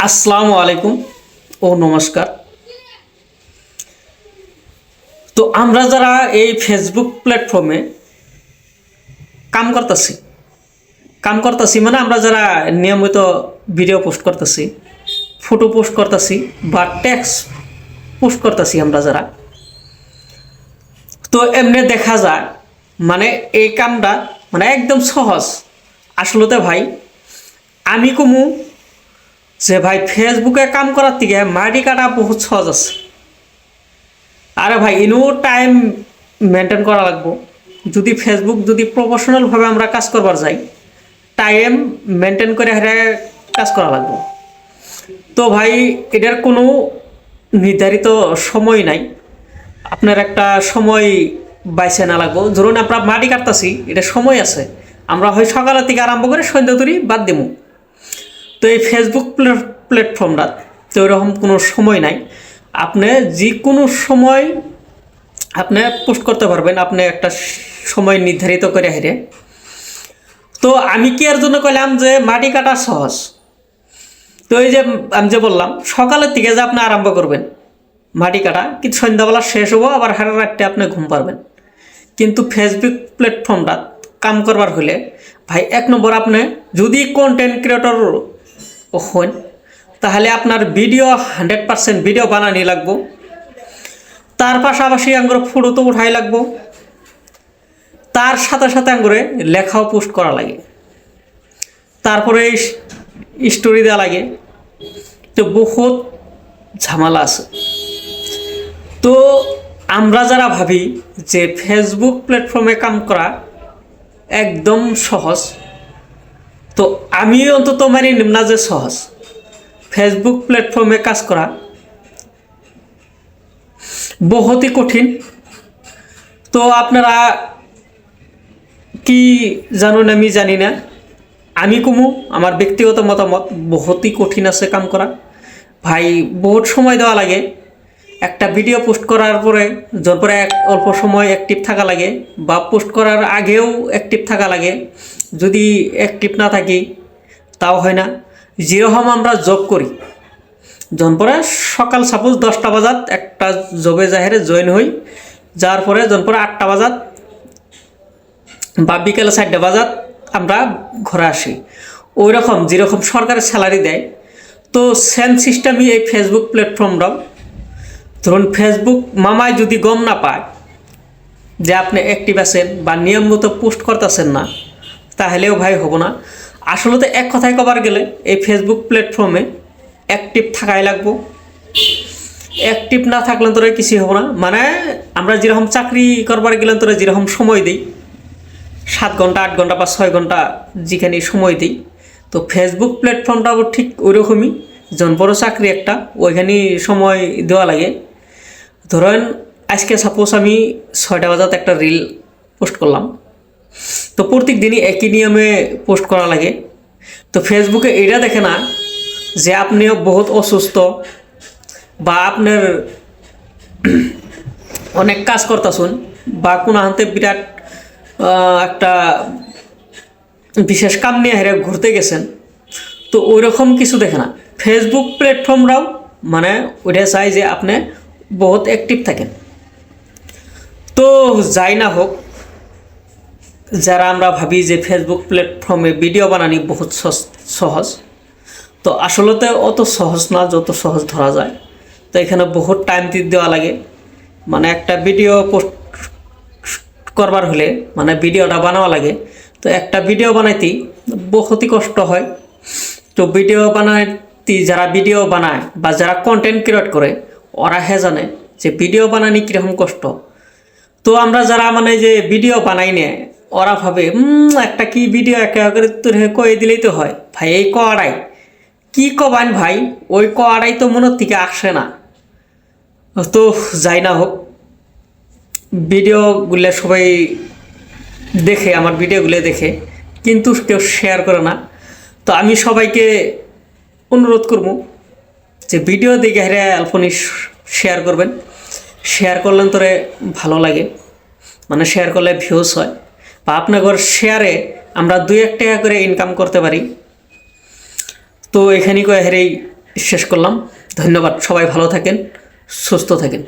আসসালামু আলাইকুম ও নমস্কার। তো আমরা যারা এই ফেসবুক প্ল্যাটফর্মে কাম করতেছি মানে আমরা যারা নিয়মিত ভিডিও পোস্ট করতেছি, ফটো পোস্ট করতেছি বা টেক্সট পোস্ট করতেছি, আমরা যারা তো এমনি দেখা যায় মানে এই কামটা মানে একদম সহজ। আসলতে ভাই আমি কমু যে ভাই ফেসবুকে কাম করার থেকে মাটি কাটা বহুত সহজ আছে। আরে ভাই ইনো টাইম মেনটেন করা লাগবো। যদি ফেসবুক যদি প্রফেশনালভাবে আমরা কাজ করবার যাই, টাইম মেনটেন করে হেরে কাজ করা লাগবো। তো ভাই এটার কোনো নির্ধারিত সময় নাই, আপনার একটা সময় বাইছে না লাগবো। ধরুন আমরা মাটি কাটতেছি, এটা সময় আছে, আমরা হয় সকালের থেকে আরম্ভ করে সন্ধ্যা তৈরি বাদ দেবো। তো এই ফেসবুক প্ল্যাটফর্মটা তো এরকম কোনো সময় নাই, আপনি যে কোনো সময় আপনি পোস্ট করতে পারবেন, আপনি একটা সময় নির্ধারিত করে হেরে। তো আমি কি এর জন্য কইলাম যে মাটি কাটা সহজ। তো এই যে আমি যে বললাম সকালের থেকে যে আপনি আরম্ভ করবেন মাটি কাটা, কিন্তু সন্ধ্যাবেলা শেষ হবো, আবার সারা রাতটা আপনি ঘুম পারবেন। কিন্তু ফেসবুক প্ল্যাটফর্মটা কাম করবার হলে ভাই এক নম্বর আপনি যদি কন্টেন্ট ক্রিয়েটর হন, তাহলে আপনার ভিডিও 100% ভিডিও বানানি লাগবো। তার পাশাপাশি আঙ্গুরে ফটো তো উঠাই লাগবো, তার সাথে সাথে আঙ্গুরে লেখাও পোস্ট করা লাগে, তারপরে স্টোরি দেওয়া লাগে। তো বহুত ঝামেলা আছে। তো আমরা যারা ভাবি যে ফেসবুক প্ল্যাটফর্মে কাম করা একদম সহজ, তো আমি অন্তত মানি নিম না যে সহজ। ফেসবুক প্ল্যাটফর্মে কাজ করা বহুতই কঠিন। তো আপনারা কি জানুন আমি জানি না, আমি কমু আমার ব্যক্তিগত মতামত বহুতই কঠিন আছে কাম করা। ভাই বহুত সময় দেওয়া লাগে, একটা ভিডিও পোস্ট করার পরে যতপরে অল্প সময় অ্যাক্টিভ থাকা লাগে, বা পোস্ট করার আগেও অ্যাক্টিভ থাকা লাগে। যদি অ্যাক্টিভ না থাকি তাও হয় না। যেরকম আমরা জব করি, যখন পরে সকাল সাপোজ 10টা বাজাত একটা জবে জাহেরে জয়েন হই, যার পরে যখন পরে 8টা বাজাত বা বিকেলে 4টা বাজাত আমরা ঘরে আসি, ওই রকম যেরকম সরকারের স্যালারি দেয়, তো সেম সিস্টেমই এই ফেসবুক প্ল্যাটফর্মটাও। ধরুন ফেসবুক মামায় যদি গম না পায় যে আপনি অ্যাক্টিভ আছেন বা নিয়মিত পোস্ট করতেছেন না, তাহলেও ভাই হবো না। আসলে তো এক কথায় কবার গেলে এই ফেসবুক প্ল্যাটফর্মে অ্যাক্টিভ থাকাই লাগবো। অ্যাক্টিভ না থাকলে তোরা কিছুই হবো না। মানে আমরা যেরকম চাকরি করবার গেলেন তোরা যেরকম সময় দিই, 7 ঘন্টা 8 ঘন্টা বা 6 ঘন্টা যেখানে সময় দিই, তো ফেসবুক প্ল্যাটফর্মটাও ঠিক ওই রকমই। যখন বড় চাকরি একটা ওইখানে সময় দেওয়া লাগে। ধরেন আজকে সাপোজ আমি 6টা বাজাত একটা রিল পোস্ট করলাম, তো প্রত্যেক দিনই একই নিয়মে পোস্ট করা লাগে। তো ফেসবুকে এটা দেখে না যে আপনিও বহুত অসুস্থ বা আপনার অনেক কাজ করতেছুন বা কোনো হাতে বিরাট একটা বিশেষ কাম নিয়ে হেরে ঘুরতে গেছেন, তো ওই রকম কিছু দেখে না। ফেসবুক প্ল্যাটফর্মরাও মানে ওইটা চাই যে আপনি বহুত অ্যাক্টিভ থাকেন। তো যাই না হোক, যারা আমরা ভাবি যে ফেসবুক প্ল্যাটফর্মে ভিডিও বানানি বহুত সহজ, তো আসলতে অত সহজ না যত সহজ ধরা যায়। তো এখানে বহুত টাইম দেওয়া লাগে। মানে একটা ভিডিও পোস্ট করবার হলে মানে ভিডিওটা বানাওয়া লাগে, তো একটা ভিডিও বানাইতেই বহুতই কষ্ট হয়। তো ভিডিও বানাইতে যারা ভিডিও বানায় বা যারা কন্টেন্ট ক্রিয়েট করে, ওরা জানে যে ভিডিও বানানি কীরকম কষ্ট। তো আমরা যারা মানে যে ভিডিও বানাই নে, ওরা ভাবে একটা কি ভিডিও একে করে তোর কয়ে দিলেই তো হয়। ভাই এই কড়াই কি কবান ভাই, ওই কড়াই তো মনের থেকে আসে না। তো যাই না হোক, ভিডিওগুলো সবাই দেখে, আমার ভিডিওগুলো দেখে, কিন্তু কেউ শেয়ার করে না। তো আমি সবাইকে অনুরোধ করব যে ভিডিও দেখে হেরে অল্পনি শেয়ার করবেন। শেয়ার করলেন তোরে ভালো লাগে, মানে শেয়ার করলে ভিউজ হয়, বা আপনার শেয়ারে আমরা 2-1 টাকা করে ইনকাম করতে পারি। তো এখানে হেরেই শেষ করলাম। ধন্যবাদ, সবাই ভালো থাকেন, সুস্থ থাকেন।